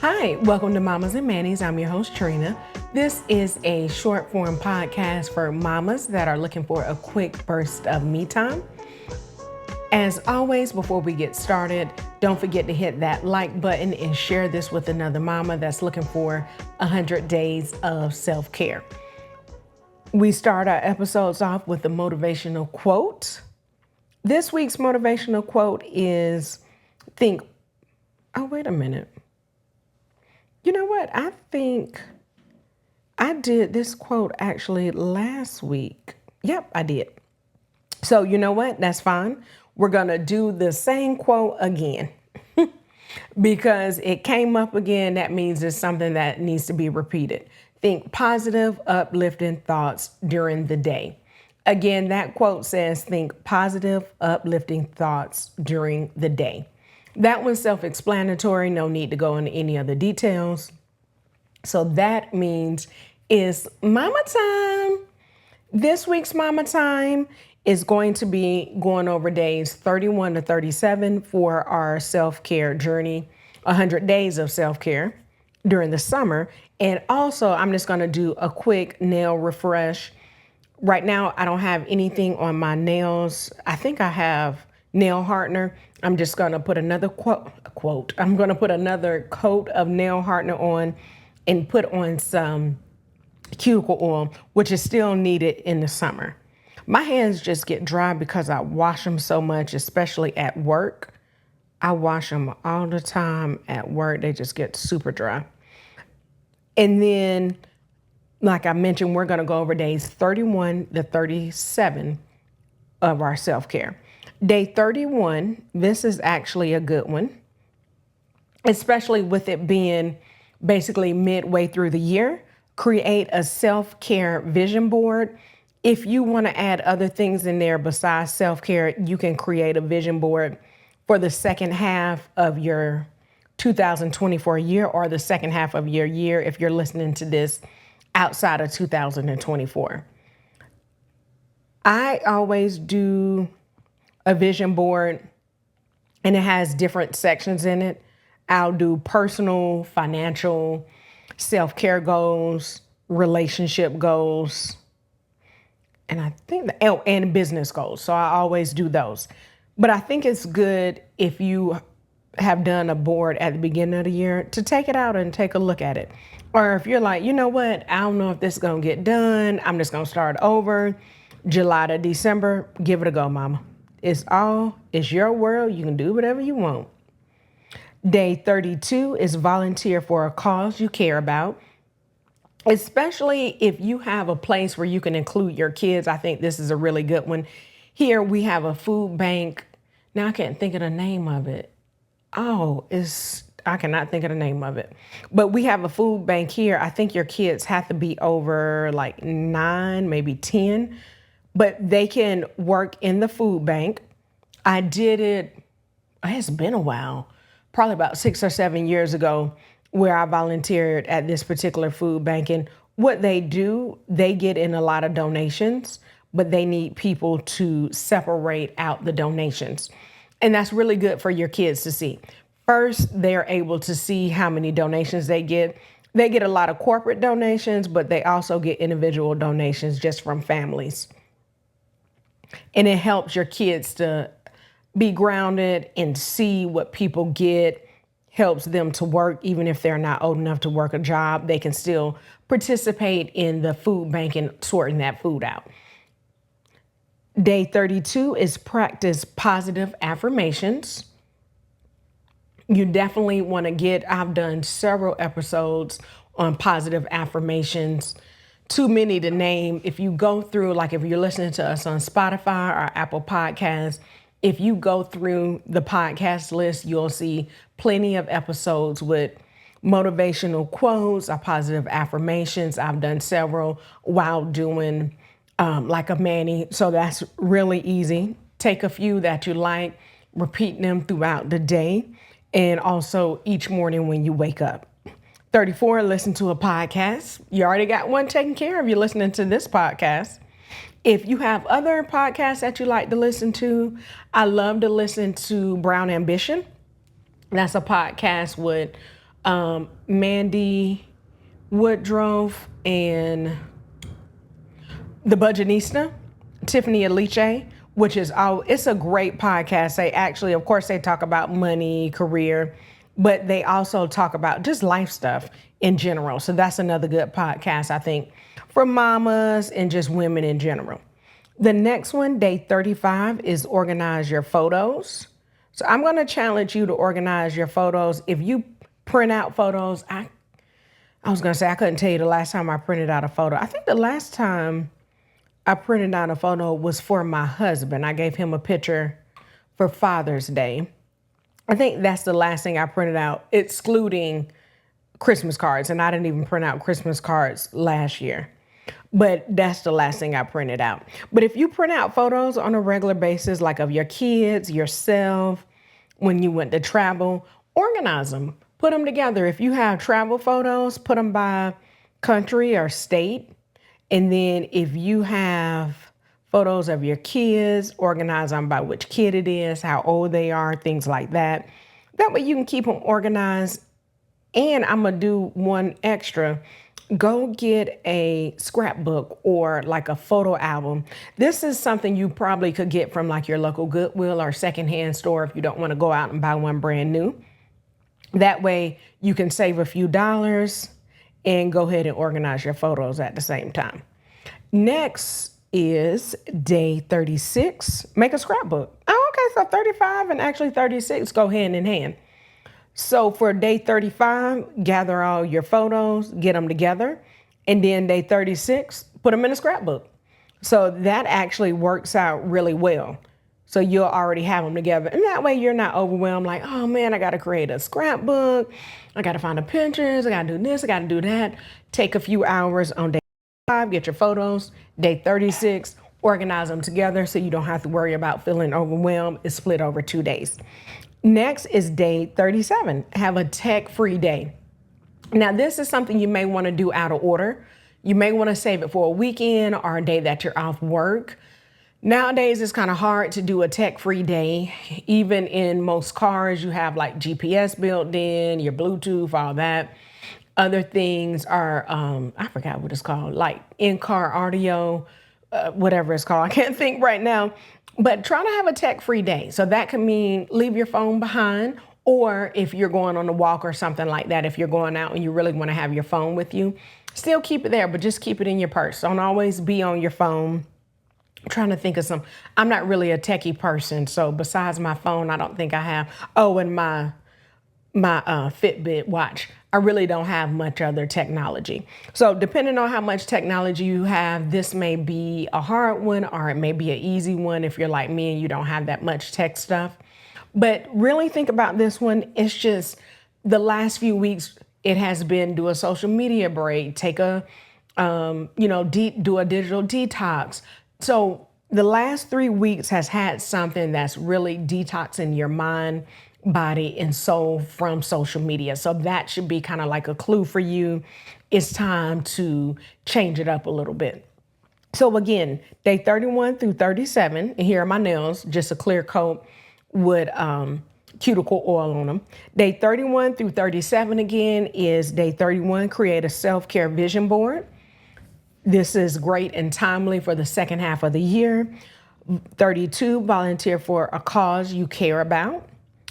Hi, welcome to Mamas and Mannies. I'm your host, Trina. This is a short form podcast for mamas that are looking for a quick burst of me time. As always, before we get started, don't forget to hit that like button and share this with another mama that's looking for 100 days of self-care. We start our episodes off with a motivational quote. This week's motivational quote is wait a minute. You know what? I think I did this quote actually last week. Yep, I did. So you know what? That's fine. We're going to do the same quote again because it came up again. That means it's something that needs to be repeated. Think positive, uplifting thoughts during the day. Again, that quote says, think positive, uplifting thoughts during the day. That one's self-explanatory. No need to go into any other details. So that means it's mama time. This week's mama time is going to be going over days 31 to 37 for our self-care journey, 100 days of self-care during the summer. And also, I'm just going to do a quick nail refresh. Right now, I don't have anything on my nails. I think I have nail hardener. I'm just going to put another quote. I'm going to put another coat of nail hardener on and put on some cuticle oil, which is still needed in the summer. My hands just get dry because I wash them so much, especially at work. I wash them all the time at work. They just get super dry. And then, like I mentioned, we're going to go over days 31 to 37 of our self-care. Day 31, this is actually a good one, especially with it being basically midway through the year. Create a self-care vision board. If you want to add other things in there besides self-care, you can create a vision board for the second half of your 2024 year or the second half of your year if you're listening to this outside of 2024. I always do a vision board and it has different sections in it. I'll do personal, financial, self-care goals, relationship goals, and I think and business goals. So I always do those. But I think it's good if you have done a board at the beginning of the year to take it out and take a look at it. Or if you're like, you know what, I don't know if this is going to get done. I'm just going to start over. July to December, give it a go, mama. It's your world. You can do whatever you want. Day 32 is volunteer for a cause you care about. Especially if you have a place where you can include your kids. I think this is a really good one. Here we have a food bank. Now I can't think of the name of it. I cannot think of the name of it. But we have a food bank here. I think your kids have to be over like 9, maybe 10. But they can work in the food bank. I did it, it's been a while, probably about 6 or 7 years ago, where I volunteered at this particular food bank. And what they do, they get in a lot of donations, but they need people to separate out the donations. And that's really good for your kids to see. First, they're able to see how many donations they get. They get a lot of corporate donations, but they also get individual donations just from families. And it helps your kids to be grounded and see what people get, helps them to work. Even if they're not old enough to work a job, they can still participate in the food bank and sorting that food out. Day 32 is practice positive affirmations. You definitely want to I've done several episodes on positive affirmations. Too many to name. If you go through, like if you're listening to us on Spotify or Apple Podcasts, if you go through the podcast list, you'll see plenty of episodes with motivational quotes or positive affirmations. I've done several while doing like a Manny. So that's really easy. Take a few that you like, repeat them throughout the day, and also each morning when you wake up. 34, listen to a podcast. You already got one taken care of. You're listening to this podcast. If you have other podcasts that you like to listen to, I love to listen to Brown Ambition. That's a podcast with Mandy Woodruff and the Budgetnista, Tiffany Aliche, which is it's a great podcast. They actually, of course, they talk about money, career, but they also talk about just life stuff in general. So that's another good podcast, I think, for mamas and just women in general. The next one, day 35, is organize your photos. So I'm going to challenge you to organize your photos. If you print out photos, I was going to say, I couldn't tell you the last time I printed out a photo. I think the last time I printed out a photo was for my husband. I gave him a picture for Father's Day. I think that's the last thing I printed out, excluding Christmas cards. And I didn't even print out Christmas cards last year. But that's the last thing I printed out. But if you print out photos on a regular basis, like of your kids, yourself, when you went to travel, organize them, put them together. If you have travel photos, put them by country or state. And then if you have photos of your kids, organize them by which kid it is, how old they are, things like that. That way you can keep them organized. And I'm going to do one extra. Go get a scrapbook or like a photo album. This is something you probably could get from like your local Goodwill or secondhand store if you don't want to go out and buy one brand new. That way you can save a few dollars and go ahead and organize your photos at the same time. Next is day 36. Make a scrapbook. Oh, okay. So 35 and actually 36 go hand in hand. So for day 35, gather all your photos, get them together. And then day 36, put them in a scrapbook. So that actually works out really well. So you'll already have them together. And that way you're not overwhelmed like, oh man, I got to create a scrapbook. I got to find the pictures. I got to do this. I got to do that. Take a few hours on day 5, get your photos. Day 36, organize them together so you don't have to worry about feeling overwhelmed. It's split over 2 days. Next is day 37. Have a tech-free day. Now, this is something you may want to do out of order. You may want to save it for a weekend or a day that you're off work. Nowadays, it's kind of hard to do a tech-free day. Even in most cars, you have like GPS built in, your Bluetooth, all that. Other things are, I forgot what it's called, like in-car audio, whatever it's called. I can't think right now. But try to have a tech-free day. So that can mean leave your phone behind, or if you're going on a walk or something like that, if you're going out and you really want to have your phone with you, still keep it there, but just keep it in your purse. Don't always be on your phone. I'm trying to think of I'm not really a techie person. So besides my phone, I don't think I have. Oh, and my Fitbit watch. I really don't have much other technology. So depending on how much technology you have, this may be a hard one or it may be an easy one if you're like me and you don't have that much tech stuff. But really think about this one. It's just the last few weeks, it has been do a social media break, take a, do a digital detox. So the last 3 weeks has had something that's really detoxing your mind, body, and soul from social media. So that should be kind of like a clue for you. It's time to change it up a little bit. So again, day 31 through 37, and here are my nails, just a clear coat with cuticle oil on them. Day 31 through 37 again is day 31, create a self-care vision board. This is great and timely for the second half of the year. 32, volunteer for a cause you care about.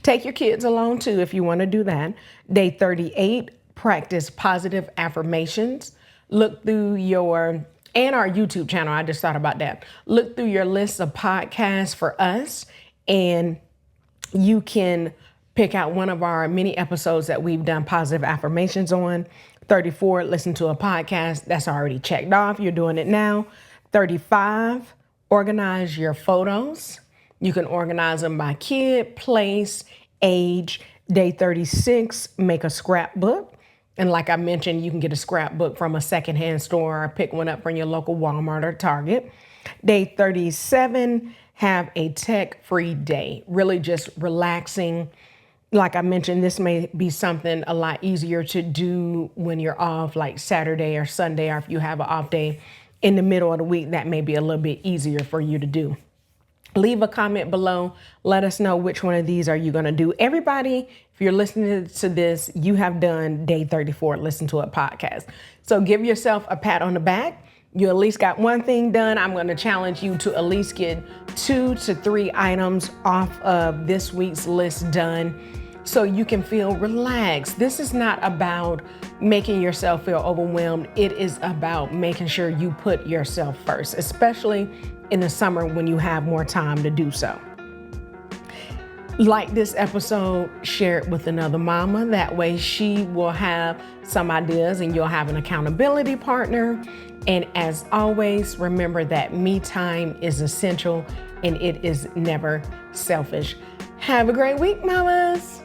Take your kids along too if you want to do that. Day 38, practice positive affirmations. Look through and our YouTube channel, I just thought about that. Look through your list of podcasts for us, and you can pick out one of our many episodes that we've done positive affirmations on. 34, listen to a podcast. That's already checked off. You're doing it now. 35, organize your photos. You can organize them by kid, place, age. Day 36, make a scrapbook. And like I mentioned, you can get a scrapbook from a secondhand store or pick one up from your local Walmart or Target. Day 37, have a tech-free day. Really just relaxing. Like I mentioned, this may be something a lot easier to do when you're off, like Saturday or Sunday, or if you have an off day in the middle of the week, that may be a little bit easier for you to do. Leave a comment below. Let us know which one of these are you going to do. Everybody, if you're listening to this, you have done day 34, Listen to It podcast. So give yourself a pat on the back. You at least got one thing done. I'm going to challenge you to at least get 2 to 3 items off of this week's list done so you can feel relaxed. This is not about making yourself feel overwhelmed. It is about making sure you put yourself first, especially in the summer when you have more time to do so. Like this episode, share it with another mama. That way she will have some ideas and you'll have an accountability partner. And as always, remember that me time is essential and it is never selfish. Have a great week, mamas.